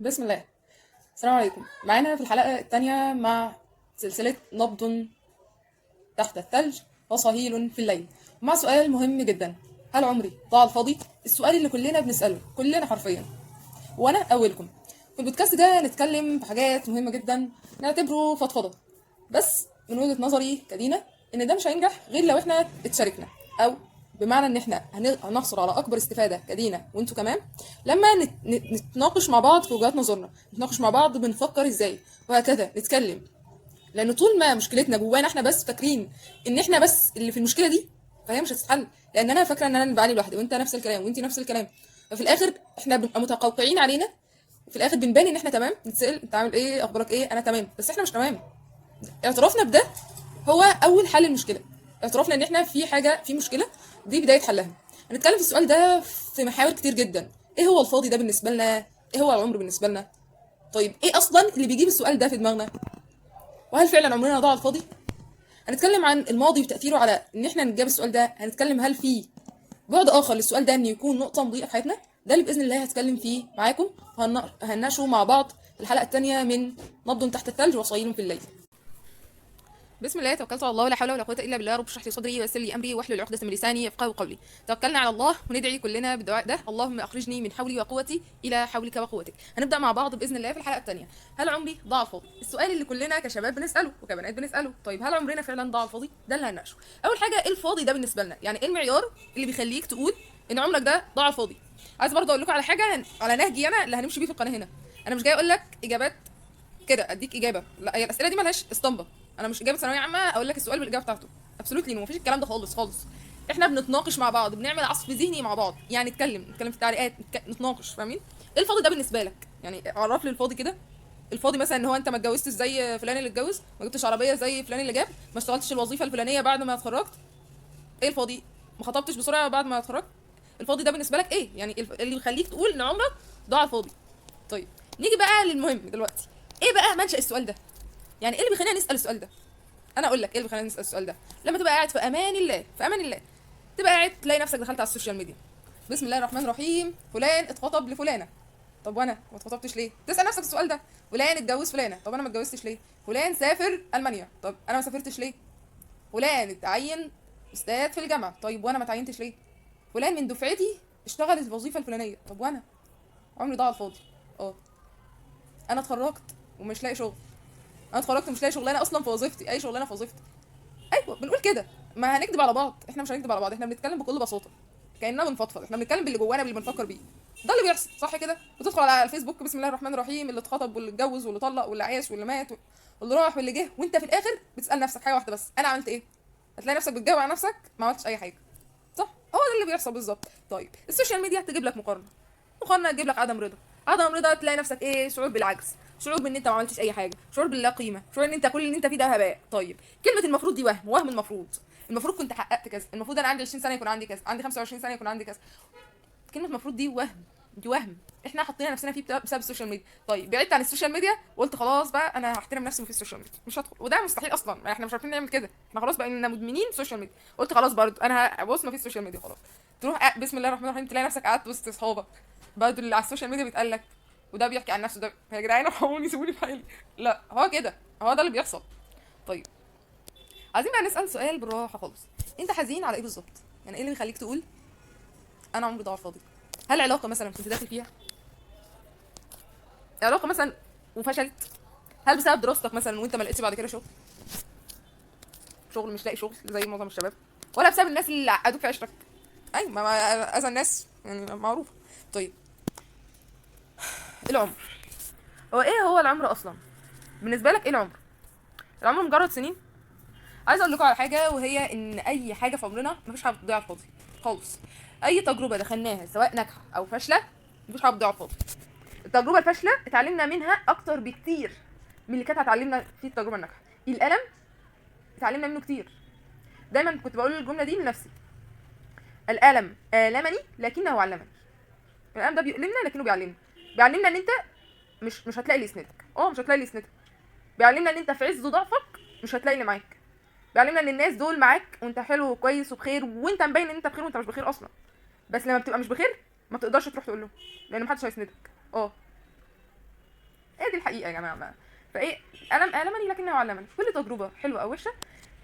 بسم الله. السلام عليكم. معانا في الحلقة الثانية مع سلسلة نبض تحت الثلج وصهيل في الليل، مع سؤال مهم جدا: هل عمري ضاع على الفاضي؟ السؤال اللي كلنا بنسأله، كلنا حرفيا، وانا اولكم. في البودكاست ده نتكلم في حاجات مهمة جدا، نعتبره فضفضة، بس من وجهة نظري كدينا ان ده مش هينجح غير لو احنا اتشاركنا، او بمعنى ان احنا هنحصل على اكبر استفادة كدينا وانتوا كمان لما نتناقش مع بعض في وجهات نظرنا، نتناقش مع بعض بنفكر ازاي، وهكذا نتكلم. لان طول ما مشكلتنا جوانا احنا بس فاكرين ان احنا بس اللي في المشكله دي، فهي مش هتتحل. لان انا فاكره ان انا اللي بعاني لوحدي، وانت نفس الكلام، وانت نفس الكلام. ففي الاخر احنا بنبقى متقوقعين علينا، وفي الاخر بنبان ان احنا تمام، نتسال انت عامل ايه، اخبارك ايه، انا تمام، بس احنا مش تمام. اعترافنا بده هو اول حل المشكله. اعترافنا ان احنا في حاجه، في مشكله، دي بدايه حلها. هنتكلم في السؤال ده في محاور كتير جدا. ايه هو الفاضي ده بالنسبه لنا؟ ايه هو العمر بالنسبه لنا؟ طيب ايه اصلا اللي بيجيب السؤال ده في دماغنا؟ وهل فعلا عمرنا ضاع على الفاضي؟ هنتكلم عن الماضي وتأثيره على ان احنا نجاوب السؤال ده. هنتكلم هل في بعد اخر للسؤال ده ان يكون نقطة مضيئة في حياتنا. ده اللي باذن الله هتكلم فيه معاكم، وهنناقشه مع بعض في الحلقة الثانية من نبض تحت الثلج وصهيل في الليل. بسم الله، توكلت على الله، ولا حول ولا قوه الا بالله. رب اشرح لي صدري ويسر لي امري واحلل عقده من لساني يفقهوا قولي. توكلنا على الله وندعي كلنا بالدعاء ده: اللهم اخرجني من حولي وقوتي الى حولك وقوتك. هنبدا مع بعض باذن الله في الحلقه الثانيه. هل عمري ضاع على الفاضي؟ السؤال اللي كلنا كشباب بنساله وكبنات بنساله. طيب هل عمرنا فعلا ضاع على الفاضي؟ ده اللي هنناقشه. اول حاجه، ايه الفاضي ده بالنسبه لنا؟ يعني ايه المعيار اللي بيخليك تقول ان عمرك ده ضاع على الفاضي؟ عايز برضه اقول لكم على حاجه، على نهجي انا اللي هنمشي بيه في القناه هنا. انا مش جاي اقول لك اجابات كده اديك اجابه، لا، هي الاسئله دي مالهاش اسطمبه. انا مش اجابه ثانويه عامه اقول لك السؤال بالاجابه بتاعته. ابسولوتلي مفيش الكلام ده خالص خالص. احنا بنتناقش مع بعض، بنعمل عصف ذهني مع بعض، يعني نتكلم في التعليقات، نتناقش، فاهمين؟ ايه الفاضي ده بالنسبه لك؟ يعني عرف لي الفاضي كده. الفاضي مثلا ان هو انت ما اتجوزتش زي فلان اللي اتجوز، ما جبتش عربيه زي فلان اللي جاب، ما اشتغلتش الوظيفه الفلانيه بعد ما اتخرجت. ايه الفاضي؟ ما خطبتش بسرعه بعد ما اتخرجت. الفاضي ده بالنسبه لك ايه؟ يعني اللي يخليك تقول ان عمرك ضاع على الفاضي. طيب نيجي بقى للمهم دلوقتي. ايه بقى منشأ السؤال ده؟ يعني ايه اللي بيخلينا نسال السؤال ده؟ انا اقول لك ايه اللي بيخلينا نسال السؤال ده. لما تبقى قاعد في امان الله، في امان الله، تبقى قاعد تلاقي نفسك دخلت على السوشيال ميديا. بسم الله الرحمن الرحيم، فلان اتخطب لفلانه. طب وانا ما اتخطبتش ليه؟ تسال نفسك السؤال ده. فلان اتجوز فلانه، طب انا ما اتجوزتش ليه؟ فلان سافر المانيا، طب انا ما سافرتش ليه؟ فلان اتعين استاذ في الجامعه، طيب وانا ما اتعينتش ليه؟ فلان من دفعتي اشتغل الوظيفه الفلانيه، طب وانا عمري ضاع على الفاضي. اه، انا اتخرجت ومش لاقي شغل. انا اتخرجت ومش لاقي شغلانه اصلا في وظيفتي، اي شغلانه في وظيفتي. ايوه بنقول كده. ما هنكدب على بعض؟ احنا مش هنكدب على بعض، احنا بنتكلم بكل بساطه، كاننا بنفضفض، احنا بنتكلم باللي جوانا، باللي بنفكر بيه. ده اللي بيحصل، صح كده؟ بتدخل على الفيسبوك، بسم الله الرحمن الرحيم، اللي اتخطب واللي اتجوز واللي طلق واللي عايش واللي مات واللي راح واللي جه، وانت في الاخر بتسال نفسك حاجه واحده بس: انا عملت ايه؟ هتلاقي نفسك بتجاوب على نفسك ما عملتش اي حاجه. صح، هو ده اللي بيحصل بالظبط. طيب السوشيال ميديا تجيب لك مقارنه، مقارنه تجيب لك عدم رضا، عدم رضا تلاقي نفسك ايه؟ شعور بالعجز، شعور بان انت ما عملتش اي حاجه، شعور باللا قيمه، شعور ان انت كل اللي انت فيه ده هباء. طيب كلمه المفروض دي وهم المفروض كنت حققت كذا، المفروض انا عندي 20 سنه يكون عندي كذا، عندي 25 سنه يكون عندي كذا. كلمه المفروض دي وهم، دي وهم احنا حطينا نفسنا فيه بسبب السوشيال ميديا. طيب بعدت عن السوشيال ميديا وقلت خلاص بقى انا هحترم نفسي في السوشيال ميديا، مش هدخل، وده مستحيل اصلا، ما احنا مش عارفين نعمل كده، احنا خلاص بقينا مدمنين سوشيال ميديا. قلت خلاص برضو انا بص ما فيش سوشيال ميديا خلاص. تروح بسم الله الرحمن الرحيم تلاقي نفسك قعدت وسط اصحابك برضو اللي على السوشيال ميديا بيتقال لك، وده بيحكي عن نفسه، ده يا جدعان ارحموني سيبوني في حالي. لا هو كده، هو ده اللي بيحصل. طيب عايزين بقى نسال سؤال بالراحه خالص: انت حزين على ايه بالظبط؟ يعني ايه اللي بيخليك تقول انا عمري ضاع فاضي؟ هل علاقه مثلا كنت داخل فيها، علاقه مثلا وفشلت؟ هل بسبب دراستك مثلا وانت ما لقيتش بعد كده شغل، مش لاقي شغل زي معظم الشباب؟ ولا بسبب الناس اللي عقدوك في عشرك؟ اي ما اذى الناس يعني معروفه. طيب العمر، هو ايه هو العمر اصلا بالنسبه لك؟ ايه العمر؟ العمر مجرد سنين. عايزه اقول لكم على حاجه، وهي ان اي حاجه في عمرنا مفيش حاجه بتضيع على الفاضي خالص. اي تجربه دخلناها سواء ناجحه او فاشله مفيش حاجه بتضيع على الفاضي. التجربه الفاشله اتعلمنا منها اكتر بكتير من اللي كانت هتعلمنا في التجربه الناجحه. الالم اتعلمنا منه كتير. دايما كنت بقول الجمله دي لنفسي: الالم المني لكنه علمني. الالم ده بيؤلمنا لكنه بيعلمنا ان انت مش هتلاقي اللي يسندك، مش هتلاقي اللي يسندك. بيعلمنا ان انت في عز ضعفك مش هتلاقي اللي معاك. بيعلمنا ان الناس دول معاك وانت حلو وكويس وبخير، وانت مبين ان انت بخير وانت مش بخير اصلا، بس لما بتبقى مش بخير ما تقدرش تروح تقول له لان محدش هيسندك. دي الحقيقه يا جماعه بقى. فايه، المني لكنه علمني. كل تجربه حلوه او وحشه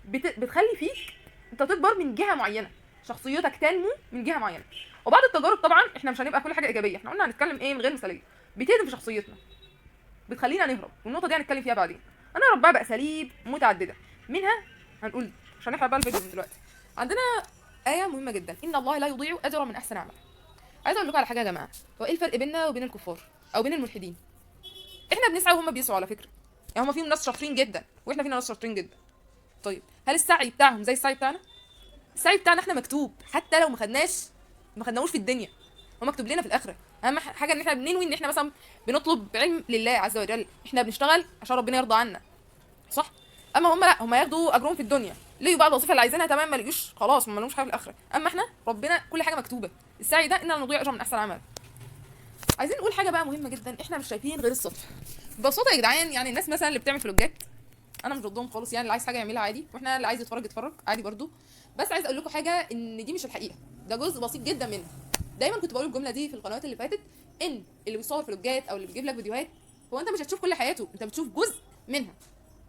بتخلي فيك انت تكبر من جهه معينه، شخصيتك تنمو من جهه معينه. وبعد التجارب طبعا احنا مش هنبقى كل حاجه ايجابيه، احنا قلنا هنتكلم ايه من غير مثاليه، بتهدم في شخصيتنا، بتخلينا نهرب، والنقطه دي هنتكلم فيها بعدين. هنهرب بقى باساليب متعدده، منها هنقول عشان نحرق بقى الفيديو من دلوقتي. عندنا ايه مهمه جدا، ان الله لا يضيع اجر من احسن عمل. عايزه اقول لكم على حاجه يا جماعه، هو ايه الفرق بيننا وبين الكفار او بين الملحدين؟ احنا بنسعى وهم بيسعوا على فكره، يعني هم فيهم ناس شاطرين جدا واحنا فينا ناس شاطرين جدا. طيب هل السعي بتاعهم زي السعي بتاعنا؟ السعي بتاعنا احنا مكتوب، حتى لو ما خدناهوش في الدنيا هو مكتوب لنا في الاخره. اهم حاجه ان احنا بننوي ان احنا مثلا بنطلب علم لله عز وجل، احنا بنشتغل عشان ربنا يرضى عنا، صح؟ اما هم لا، هم ياخدوا اجرهم في الدنيا، ليوا بقى الوظيفه اللي عايزينها تمام، ما لقوش خلاص ما لهمش حاجه في الاخره. اما احنا ربنا كل حاجه مكتوبه. السعي ده ان نضيع اجر من احسن عمل. عايزين نقول حاجه بقى مهمه جدا، احنا مش شايفين غير السطح. ببساطه يا جدعان، يعني الناس مثلا اللي بتعمل فلوجات انا مش ضدهم خالص، يعني اللي عايز حاجه يعملها عادي، واحنا اللي عايز يتفرج يتفرج عادي برضو. بس عايز اقول لكم حاجه، ان دي مش الحقيقه، ده جزء بسيط جدا منها. دايما كنت بقول الجمله دي في القنوات اللي فاتت، ان اللي بيصور فلوجات او اللي بيجيب لك فيديوهات، هو انت مش هتشوف كل حياته، انت بتشوف جزء منها،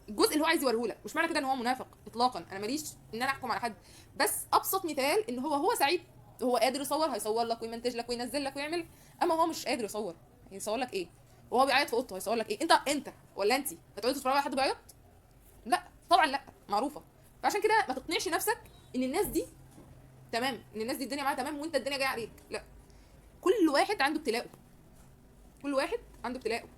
الجزء اللي هو عايز يوريه لك. مش معنى كده ان هو منافق اطلاقا، انا ماليش ان انا احكم على حد، بس ابسط مثال ان هو سعيد، هو قادر يصور، هيصور لك ويمنتج لك وينزل لك ويعمل. اما هو مش قادر يصور، يصور لك ايه؟ وهو بيعيط في اوضته هيصور لك ايه؟ انت ولا انت هتقعدي تتفرجي على حد بيعيط؟ لا طبعا لا، معروفه. فعشان كده ما تقنعش نفسك ان الناس دي تمام، ان الناس دي الدنيا معاها تمام وانت الدنيا جايه عليك، لا. كل واحد عنده ابتلاءه، كل واحد عنده ابتلاءه.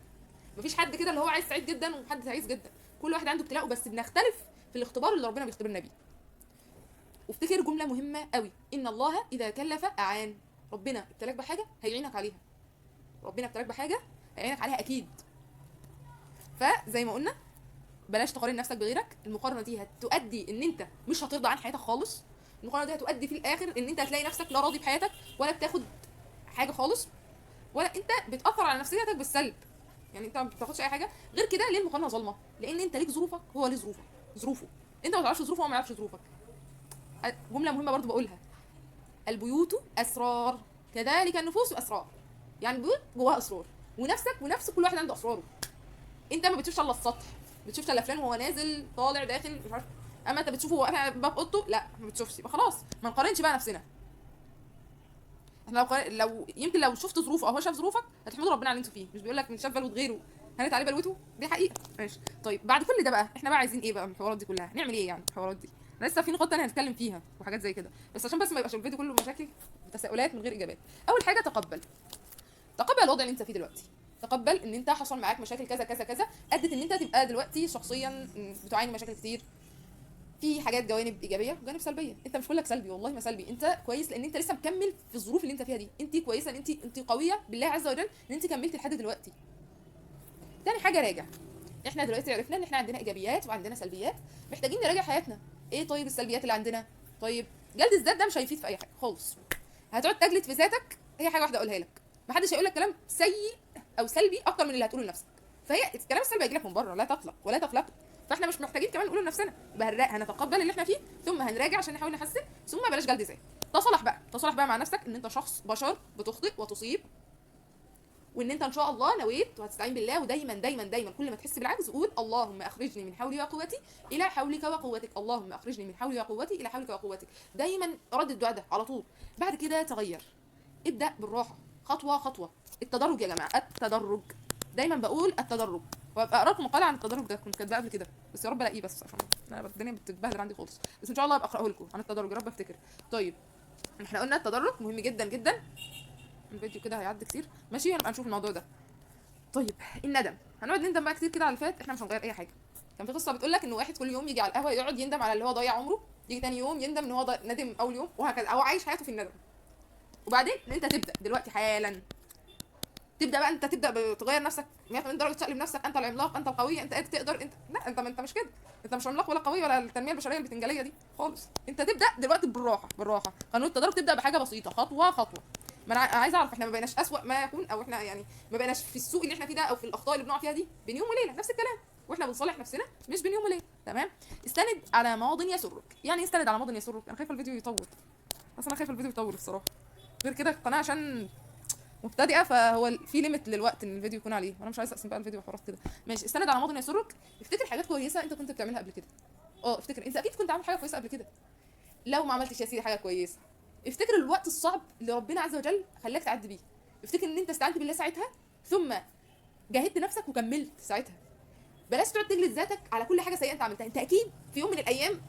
مفيش حد كده اللي هو عايز سعيد جدا وحد تعيس جدا، كل واحد عنده ابتلاءه، بس بنختلف في الاختبار اللي ربنا بيختبرنا بيه. وافتكر جمله مهمه قوي، ان الله اذا كلف اعان. ربنا ابتلاك بحاجه هيعينك عليها، ربنا ابتلاك بحاجه هيعينك عليها اكيد. فزي ما قلنا بلاش تقارن نفسك بغيرك، المقارنه دي هتؤدي ان انت مش هترضى عن حياتك خالص، المقارنه دي هتؤدي في الاخر ان انت هتلاقي نفسك لا راضي بحياتك ولا بتاخد حاجه خالص، ولا انت بتاثر على نفسيتك بالسلب، يعني انت ما بتاخدش اي حاجه. غير كده ليه المقارنه ظالمه؟ لان انت ليك ظروفك هو ليه ظروفه، انت ما تعرفش ظروفه وهو ما يعرفش ظروفك. جمله مهمه برضو بقولها، البيوت اسرار كذلك النفوس اسرار. يعني البيوت جواها اسرار، ونفس كل واحد عنده اسراره. انت ما بتشوفش الا السطح، بتشوف الا فلان وهو نازل طالع داخل مش عارف، اما انت بتشوفه وهو قافل باب اوضته، لا ما بتشوفش. يبقى خلاص ما نقارنش بقى نفسنا. احنا لو يمكن لو شفت ظروفه او هو شاف ظروفك هتحمدوا ربنا على اللي انتوا فيه، مش بيقول لك من شاف بلوه غيره هنت عليه بلوته، دي حقيقه. ماشي، طيب بعد كل ده بقى احنا بقى عايزين ايه بقى من الحوارات دي كلها؟ نعمل ايه يعني الحوارات دي؟ لسه في نقط تانية هنتكلم فيها وحاجات زي كده، بس عشان بس ما يبقاش الفيديو كله مشاكل وتساؤلات من غير اجابات. اول حاجه تقبل الوضع اللي انت فيه دلوقتي، تقبل ان انت حصل معاك مشاكل كذا كذا كذا ادت ان انت تبقى دلوقتي شخصيا بتعاني مشاكل كتير. في حاجات جوانب ايجابيه وجوانب سلبيه، انت مش كلك سلبي، والله ما سلبي، انت كويس لان انت لسه مكمل في الظروف اللي انت فيها دي، انت كويسه، انت قويه بالله عز وجل ان انت كملت لحد دلوقتي. تاني حاجه راجع، احنا دلوقتي عرفنا ان احنا عندنا ايجابيات وعندنا سلبيات، محتاجين نراجع حياتنا. ايه طيب السلبيات اللي عندنا؟ طيب جلد الذات ده مش هيفيد في اي حاجه خالص، هتقعد تجلد في ذاتك. هي حاجه واحده اقولها لك، محدش هيقول لك كلام سيء او سلبي اكتر من اللي هتقوله لنفسك، فهي الكلام السلبي هيجي لك من بره، لا تقلق ولا تقلق. فاحنا مش محتاجين كمان نقوله لنفسنا، هنتقبل اللي احنا فيه ثم هنراجع عشان نحاول نحسن، ثم بلاش جلد ذات. تصالح بقى مع نفسك ان انت شخص بشر بتخطئ وتصيب، وان انت ان شاء الله نويت وهتستعين بالله، ودايما دايما دايما كل ما تحس بالعجز قول اللهم اخرجني من حولي وقوتي الى حولك وقوتك، اللهم اخرجني من حولي وقوتي الى حولك وقوتك. دايما رد الدعاء ده على طول. بعد كده تغير، ابدا بالراحه خطوه خطوه. التدرج يا جماعه، التدرج، دايما بقول التدرج، وابقى قرات مقاله عن التدرج ده كنت كاتباه قبل كده، بس يا رب الاقيه، بس عشان انا الدنيا بتتبهدل عندي خالص، بس ان شاء الله ابقى اقراه لكم عن التدرج، يا رب افتكر. طيب احنا قلنا التدرج مهم جدا جدا، الفيديو كده هيعدي كتير، ماشي هنبقى نشوف الموضوع ده. طيب الندم، هنقعد نندم بقى كتير كده على اللي فات، احنا مش هنغير اي حاجه. كان في قصه بتقول لك ان واحد كل يوم يجي على القهوه يقعد يندم على اللي هو ضيع عمره، يجي تاني يوم يندم ان هو ندم اول يوم، وهكذا، او عايش حياته في الندم. وبعدين ان انت تبدا دلوقتي حالا، تبدا بقى انت تبدا تغير نفسك 180 درجه، تقلب نفسك انت العملاق، انت القوي، انت تقدر، انت لا، انت مش كده، انت مش عملاق ولا قوي ولا التنميه البشريه البتنجاليه دي خالص. انت تبدا دلوقتي بالراحه، قانون التدرج تبدا بحاجه بسيطه خطوه خطوه. ما انا عايزه اعرف احنا ما بقيناش اسوأ ما يكون، او احنا يعني ما بقيناش في السوق اللي احنا فيه ده او في الاخطاء اللي بنقع فيها دي بين يوم وليله، نفس الكلام، واحنا بنصلح نفسنا مش بين يوم وليله. تمام. استند على ماض يسرك، يعني استند على ماض يسرك، انا خايفه الفيديو يطول، اصل انا خايفه الفيديو يطول الصراحه، غير كده القناه عشان مبتدئه، فهو في ليميت للوقت ان الفيديو يكون عليه، وانا مش عايزه اقسم بقى الفيديو حوارات كده. ماشي، استند على ماضي يسرك. افتكر حاجات كويسه انت كنت بتعملها قبل كده. افتكر انت اكيد كنت عامل حاجه كويسه قبل كده. لو ما عملتش يا سيدي حاجه كويسه، افتكر الوقت الصعب اللي ربنا عز وجل خلاك تعدي بيه. افتكر ان انت استعنت بالله ساعتها، ثم جاهدت نفسك وكملت ساعتها. بلاش تقعد تجلد ذاتك على كل حاجه سيئه انت عملتها. انت اكيد في يوم من الايام،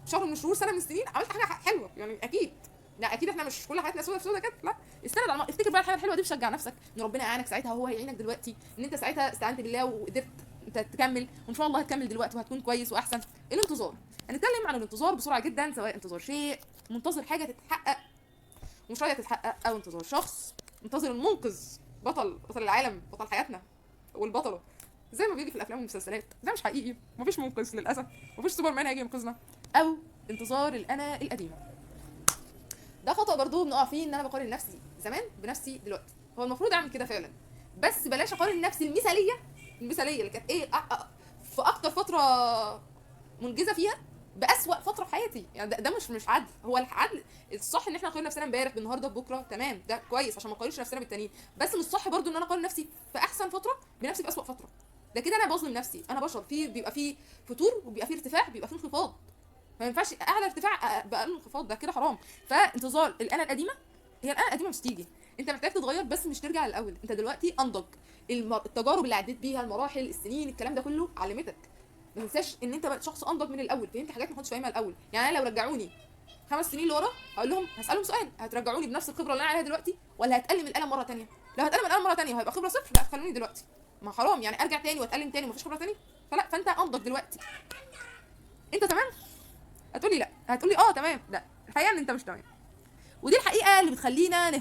شهر من الشهور، سنه من السنين، عملت حاجه حلوه يعني اكيد. لا اكيد احنا مش كل حياتنا سودا في سودا كده، لا. استند على افتكر بقى الحاجه الحلوه دي وشجع نفسك ان ربنا يعينك ساعتها، وهو هيعينك دلوقتي، ان انت ساعتها استعنت بالله وقدرت انت تكمل، وان شاء الله هتكمل دلوقتي وهتكون كويس واحسن. الانتظار. هنتكلم عن الانتظار بسرعه جدا، سواء انتظار شيء، منتظر حاجه تتحقق ومش راضيه تتحقق، او انتظار شخص، منتظر المنقذ، بطل العالم، بطل حياتنا والبطله، زي ما بيجي في الافلام والمسلسلات. ده مش حقيقي، مفيش منقذ للاسف، مفيش سوبرمان هيجي ينقذنا. او انتظار الانا القديمه. ده خطا برضو بنقع فيه، ان انا بقارن نفسي زمان بنفسي دلوقتي. هو المفروض اعمل كده فعلا، بس بلاش اقارن نفسي المثاليه اللي كانت ايه في اكتر فتره منجزه فيها باسوا فتره في حياتي. يعني ده مش عدل. هو العدل الصح ان احنا نقارن نفسنا امبارح بالنهارده ببكره، تمام، ده كويس عشان ما نقارنش نفسنا بالتانيين. بس مش صح برضو ان انا اقارن نفسي في احسن فتره بنفسي في اسوا فتره. ده كده انا بظلم نفسي. انا بشر، بيبقى فيه فتور وبيبقى فيه ارتفاع، بيبقى فيه انخفاض. ما ينفعش اعلى ارتفاع باقل انخفاض، ده كده حرام. فانتظار الانا القديمه، هي الانا القديمه مش تيجي. انت محتاج تتغير بس مش ترجع للاول. انت دلوقتي انضج. التجارب اللي عديت بيها، المراحل، السنين، الكلام ده كله علمتك. ما تنساش ان انت بقيت شخص انضج من الاول، فهمت حاجات ما كنتش فاهمها الاول. يعني انا لو رجعوني 5 سنين لورا، هقول لهم، هسالهم سؤال: هترجعوني بنفس الخبره اللي انا عليها دلوقتي، ولا هتقلم القلم مره ثانيه؟ لو هتقلم القلم مره ثانيه وهيبقى خبره صفر، لا تخلوني دلوقتي. ما حرام يعني ارجع تاني واتقلم تاني ومفيش خبره تاني. فانت انضج دلوقتي. انت تمام؟ هتقولي لا، هتقولي تمام. لا، الحقيقه ان انت مش تمام. ودي الحقيقه اللي بتخلينا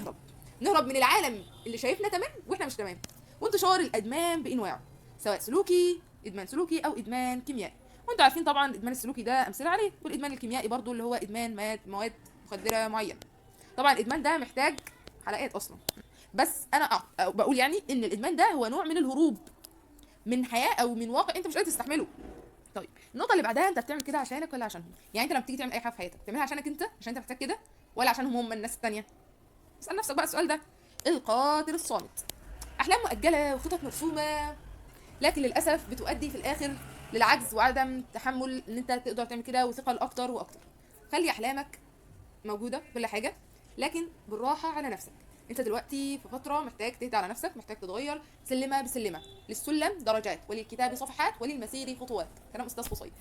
نهرب من العالم اللي شايفنا تمام واحنا مش تمام. وانتشار الادمان بانواعه، سواء سلوكي، ادمان سلوكي، او ادمان كيميائي. وانتوا عارفين طبعا الادمان السلوكي ده امثله عليه، والادمان الكيميائي برضو اللي هو ادمان مواد مخدره معينه. طبعا الادمان ده محتاج حلقات اصلا، بس انا بقول يعني ان الادمان ده هو نوع من الهروب من حياه او من واقع انت مش قادر تستحمله. طيب، النقطه اللي بعدها: انت بتعمل كده عشانك ولا عشانهم؟ يعني انت لما بتيجي تعمل اي حاجه في حياتك، بتعملها عشانك انت، عشان انت محتاج كده، ولا عشانهم هم الناس التانيه؟ اسال نفسك بقى السؤال ده. القاتل الصامت. احلام مؤجله وخطط مرسومه، لكن للاسف بتؤدي في الاخر للعجز وعدم تحمل ان انت تقدر تعمل كده، وثقل اكتر واكتر. خلي احلامك موجوده كل حاجه، لكن بالراحه على نفسك. انت دلوقتي في فتره محتاج تهدى على نفسك، محتاج تتغير سلمه بسلمه. للسلم درجات، وللكتاب صفحات، وللمسير خطوات. كلام استاذ قصي.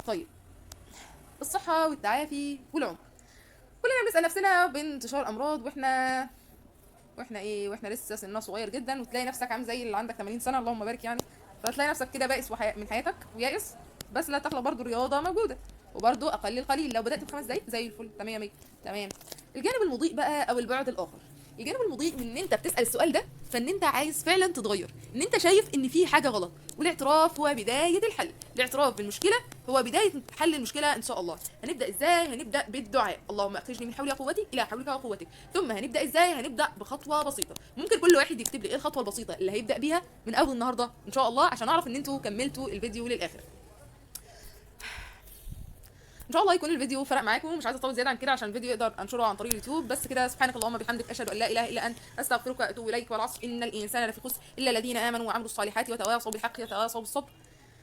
طيب، الصحه والتعافي والعمر. كلنا بنسال نفسنا بانتشار امراض واحنا لسه سننا صغير جدا، وتلاقي نفسك عامل زي اللي عندك 80 سنه، اللهم بارك يعني. فتلاقي نفسك كده بائس من حياتك ويائس. بس لا تخلى برضو الرياضه موجوده، وبرضو اقل القليل. لو بدات ب5 دقايق زي الفل، تمام 100. تمام. الجانب المضيء بقى او البعد الاخر. الجانب المضيء من ان انت بتسال السؤال ده، فان انت عايز فعلا تتغير، ان انت شايف ان في حاجه غلط، والاعتراف هو بدايه الحل. الاعتراف بالمشكله هو بدايه حل المشكله ان شاء الله. هنبدا ازاي؟ هنبدا بالدعاء: اللهم اخرجني من حولي وقوتي الى حولك وقوتك. ثم هنبدا ازاي؟ هنبدا بخطوه بسيطه. ممكن كل واحد يكتب لي ايه الخطوه البسيطه اللي هيبدا بيها من اول النهارده ان شاء الله، عشان اعرف ان انتوا كملتوا الفيديو للاخر. ان شاء الله يكون الفيديو فرق معاكم. مش عايزه اطول زياده عن كده عشان الفيديو يقدر انشره عن طريق اليوتيوب. بس كده، سبحانك اللهم وبحمدك، اشهد ان لا اله الا انت، استغفرك واتوب اليك. والعصر ان الانسان لفي خسر الا الذين امنوا وعملوا الصالحات وتواصوا بالحق وتواصوا بالصبر.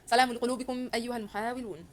سلام لقلوبكم ايها المحاولون.